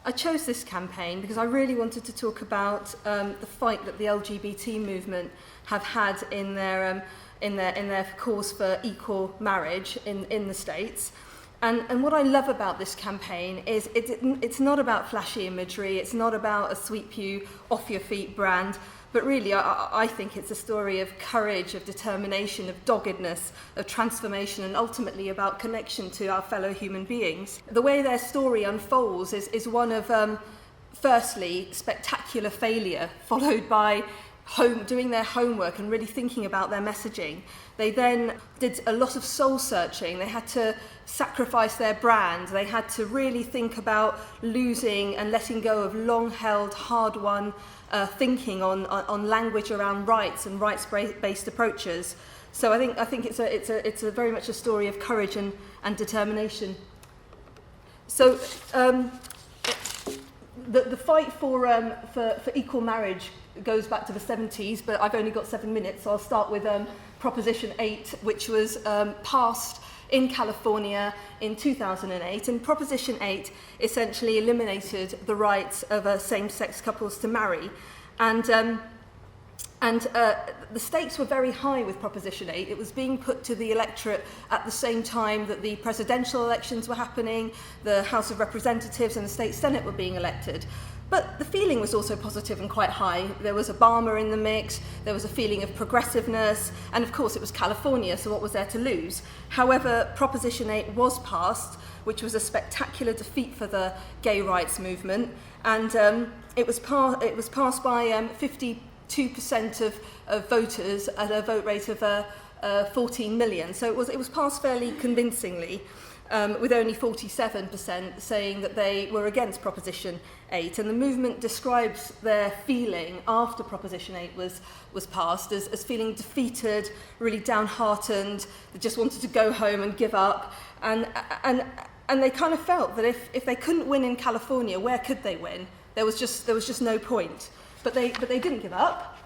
I chose this campaign because I really wanted to talk about the fight that the LGBT movement have had in their cause for equal marriage in the States. And what I love about this campaign is it's not about flashy imagery, it's not about a sweep you off your feet brand, but really I think it's a story of courage, of determination, of doggedness, of transformation, and ultimately about connection to our fellow human beings. The way their story unfolds is one of, firstly, spectacular failure, followed by doing their homework and really thinking about their messaging. They then did a lot of soul searching. They had to sacrifice their brand. They had to really think about losing and letting go of long-held, hard-won thinking on language around rights and rights-based approaches. So I think it's a very much a story of courage and determination. So the fight for equal marriage goes back to the 70s, but I've only got 7 minutes, so I'll start with Proposition 8, which was passed in California in 2008. And Proposition 8 essentially eliminated the rights of same-sex couples to marry. And the stakes were very high with Proposition 8. It was being put to the electorate at the same time that the presidential elections were happening, the House of Representatives and the State Senate were being elected. But the feeling was also positive and quite high. There was Obama in the mix, there was a feeling of progressiveness, and of course it was California, so what was there to lose? However, Proposition 8 was passed, which was a spectacular defeat for the gay rights movement, and it was passed by 52% of voters at a vote rate of 14 million. So it was passed fairly convincingly, with only 47% saying that they were against Proposition 8. And the movement describes their feeling after Proposition 8 was passed as feeling defeated, really downhearted. They just wanted to go home and give up. And they kind of felt that if they couldn't win in California, where could they win? There was just no point. But they didn't give up.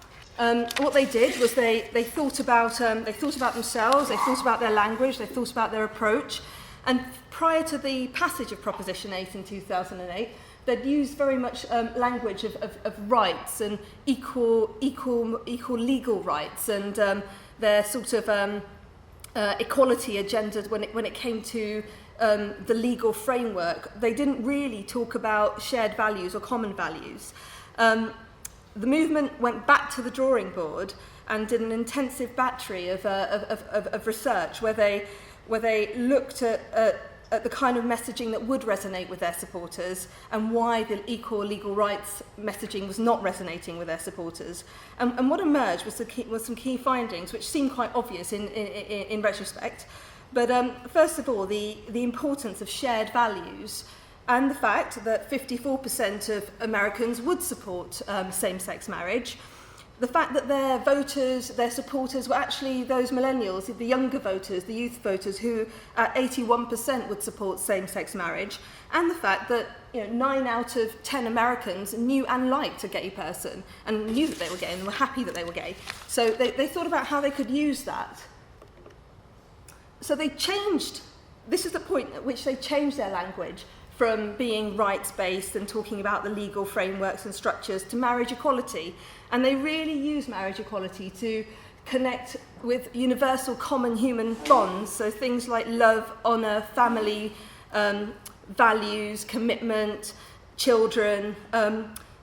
What they did was they thought about themselves, they thought about their language, they thought about their approach. And prior to the passage of Proposition 8 in 2008, they'd used very much language of rights and equal legal rights, and their sort of equality agenda when it came to the legal framework. They didn't really talk about shared values or common values. The movement went back to the drawing board and did an intensive battery of research where they looked at the kind of messaging that would resonate with their supporters and why the equal legal rights messaging was not resonating with their supporters. And what emerged was some key findings, which seem quite obvious in retrospect. But first of all, the importance of shared values and the fact that 54% of Americans would support same-sex marriage. The fact that their voters, their supporters were actually those millennials, the younger voters, the youth voters, who at 81% would support same-sex marriage, and the fact that 9 out of 10 Americans knew and liked a gay person and knew that they were gay and were happy that they were gay. So they thought about how they could use that. So they changed, this is the point at which they changed their language from being rights-based and talking about the legal frameworks and structures to marriage equality. And they really use marriage equality to connect with universal common human bonds, so things like love, honour, family, values, commitment, children,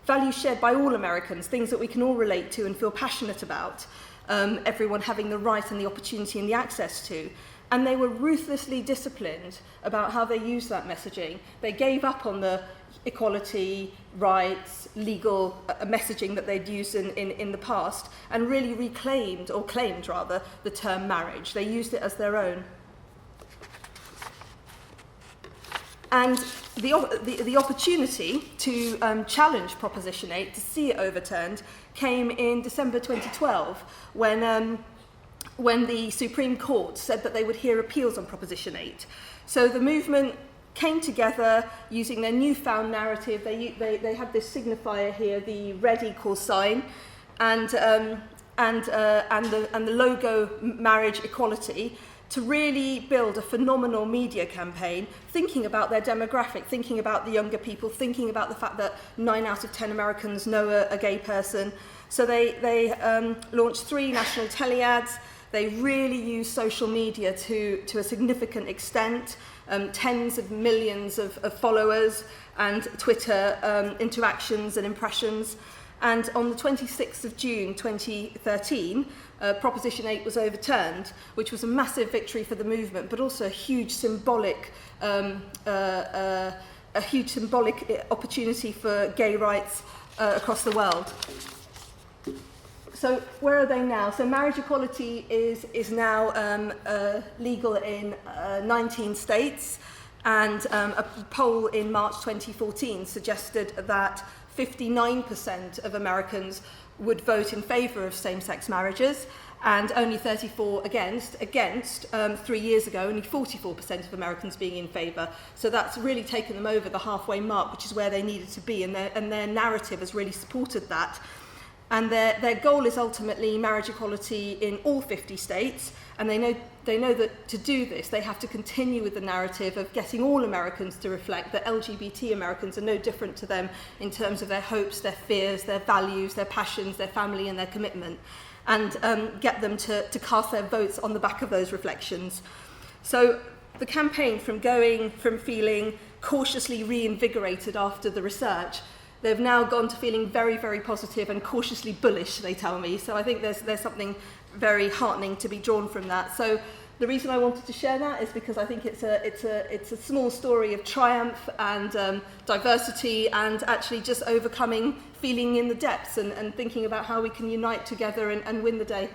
values shared by all Americans, things that we can all relate to and feel passionate about, everyone having the right and the opportunity and the access to. And they were ruthlessly disciplined about how they used that messaging. They gave up on the equality, rights, legal messaging that they'd used in the past and really reclaimed, or claimed rather, the term marriage. They used it as their own. And the opportunity to challenge Proposition 8, to see it overturned, came in December 2012 when the Supreme Court said that they would hear appeals on Proposition 8. So the movement came together using their newfound narrative. They had this signifier here, the red equals sign, and the logo marriage equality, to really build a phenomenal media campaign, thinking about their demographic, thinking about the younger people, thinking about the fact that 9 out of 10 Americans know a gay person. So they launched 3 national tele-ads. They really use social media to a significant extent, tens of millions of followers and Twitter interactions and impressions. And on the 26th of June 2013, Proposition 8 was overturned, which was a massive victory for the movement, but also a huge symbolic opportunity for gay rights across the world. So where are they now? So marriage equality is now legal in 19 states, and a poll in March 2014 suggested that 59% of Americans would vote in favour of same-sex marriages, and only 34% against 3 years ago, only 44% of Americans being in favour. So that's really taken them over the halfway mark, which is where they needed to be, and their narrative has really supported that. And their goal is ultimately marriage equality in all 50 states, and they know that to do this, they have to continue with the narrative of getting all Americans to reflect that LGBT Americans are no different to them in terms of their hopes, their fears, their values, their passions, their family and their commitment, and get them to cast their votes on the back of those reflections. So the campaign, from feeling cautiously reinvigorated after the research, they've now gone to feeling very, very positive and cautiously bullish, they tell me. So I think there's something very heartening to be drawn from that. So the reason I wanted to share that is because I think it's a small story of triumph and diversity, and actually just overcoming feeling in the depths and thinking about how we can unite together and win the day.